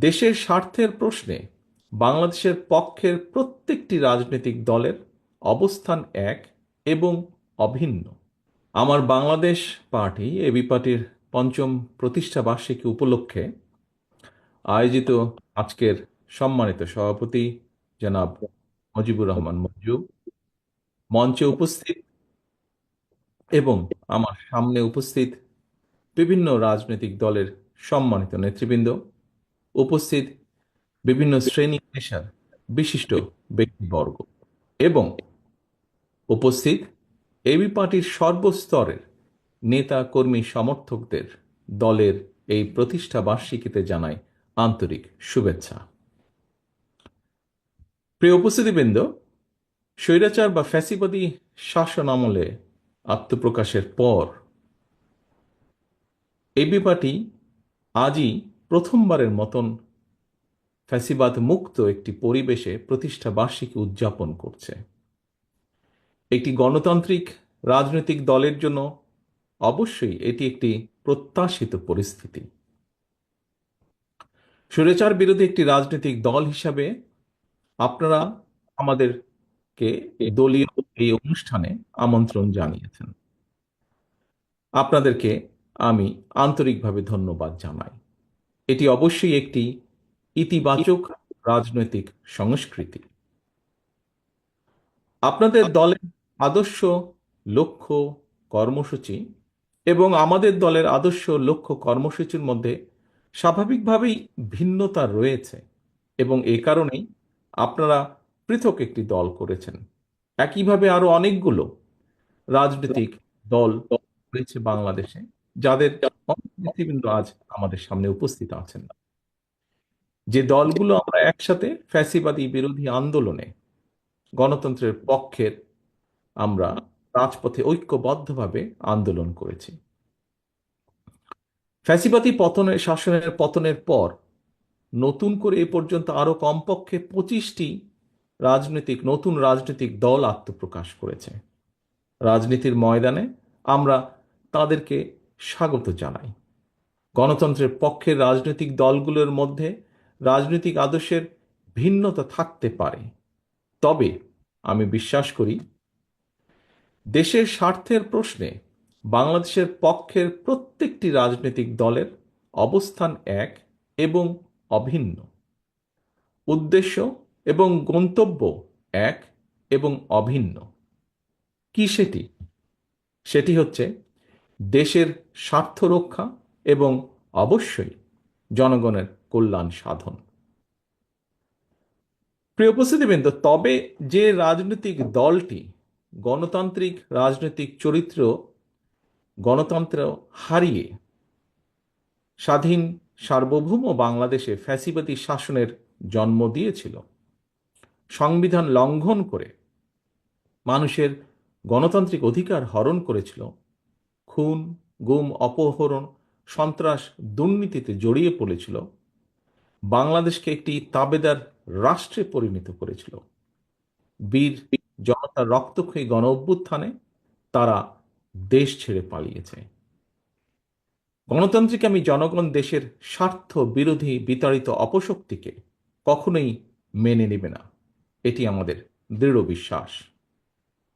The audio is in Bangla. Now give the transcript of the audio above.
দেশের স্বার্থের প্রশ্নে বাংলাদেশের পক্ষের প্রত্যেকটি রাজনৈতিক দলের অবস্থান এক এবং অভিন্ন। আমার বাংলাদেশ পার্টি এবি পার্টির পঞ্চম প্রতিষ্ঠা বার্ষিকী উপলক্ষে আয়োজিত আজকের সম্মানিত সভাপতি জনাব মুজিবুর রহমান মঞ্জু, মঞ্চে উপস্থিত এবং আমার সামনে উপস্থিত বিভিন্ন রাজনৈতিক দলের সম্মানিত নেতৃবৃন্দ, উপস্থিত বিভিন্ন শ্রেণী পেশার বিশিষ্ট ব্যক্তিবর্গ এবং উপস্থিত এবি পার্টির সর্বস্তরের নেতা কর্মী সমর্থকদের দলের এই প্রতিষ্ঠা বার্ষিকীতে জানাই আন্তরিক শুভেচ্ছা। প্রিয় উপস্থিতিবৃন্দ, স্বৈরাচার বা ফ্যাসিবাদী শাসন আমলে আত্মপ্রকাশের পর এবি পার্টি আজই প্রথমবারের মতন ফ্যাসিবাদ মুক্ত একটি পরিবেশে প্রতিষ্ঠা বার্ষিকী উদযাপন করছে। একটি গণতান্ত্রিক রাজনৈতিক দলের জন্য অবশ্যই এটি একটি প্রত্যাশিত পরিস্থিতি। স্বৈরাচার বিরোধী একটি রাজনৈতিক দল হিসাবে আপনারা আমাদেরকে দলীয় এই অনুষ্ঠানে আমন্ত্রণ জানিয়েছেন। আপনাদেরকে আমি আন্তরিকভাবে ধন্যবাদ জানাই। এটি অবশ্যই একটি ইতিবাচক রাজনৈতিক সংস্কৃতি। আপনাদের দলের আদর্শ, লক্ষ্য, কর্মসূচি এবং আমাদের দলের আদর্শ, লক্ষ্য, কর্মসূচির মধ্যে স্বাভাবিকভাবেই ভিন্নতা রয়েছে এবং এ কারণেই আপনারা পৃথক একটি দল করেছেন। একইভাবে আরো অনেকগুলো রাজনৈতিক দল রয়েছে বাংলাদেশে, যাদের অনেক নেতৃবৃন্দ আজ আমাদের সামনে উপস্থিত আছেন। যে দলগুলো আমরা একসাথে ফ্যাসিবাদী বিরোধী আন্দোলনে গণতন্ত্রের পক্ষের আমরা রাজপথে ঐক্যবদ্ধভাবে আন্দোলন করেছি। ফ্যাসিবাদী শাসনের পতনের পর নতুন করে এ পর্যন্ত আরো কমপক্ষে 25টি নতুন রাজনৈতিক দল আত্মপ্রকাশ করেছে। রাজনীতির ময়দানে আমরা তাদেরকে স্বাগত জানাই। গণতন্ত্রের পক্ষের রাজনৈতিক দলগুলোর মধ্যে রাজনৈতিক আদর্শের ভিন্নতা থাকতে পারে, তবে আমি বিশ্বাস করি দেশের স্বার্থের প্রশ্নে বাংলাদেশের পক্ষের প্রত্যেকটি রাজনৈতিক দলের অবস্থান এক এবং অভিন্ন। উদ্দেশ্য এবং গন্তব্য এক এবং অভিন্ন। কি সেটি? সেটি হচ্ছে দেশের স্বার্থ রক্ষা এবং অবশ্যই জনগণের কল্যাণ সাধন। প্রিয় উপস্থিতিবৃন্দ, তবে যে রাজনৈতিক দলটি গণতান্ত্রিক রাজনৈতিক চরিত্র, গণতন্ত্র হারিয়ে স্বাধীন সার্বভৌম বাংলাদেশে ফ্যাসিবাদী শাসনের জন্ম দিয়েছিল, সংবিধান লঙ্ঘন করে মানুষের গণতান্ত্রিক অধিকার হরণ করেছিল, খুন, গুম, অপহরণ, সন্ত্রাস, দুর্নীতিতে জড়িয়ে পড়েছিল, বাংলাদেশকে একটি তাবেদার রাষ্ট্রে পরিণত করেছিল, বীর জনতার রক্তক্ষয়ী গণ অভ্যুত্থানে তারা দেশ ছেড়ে পালিয়েছে। গণতান্ত্রিক আমি জনগণ দেশের স্বার্থ বিরোধী বিতাড়িত অপশক্তিকে কখনোই মেনে নেবে না, এটি আমাদের দৃঢ় বিশ্বাস।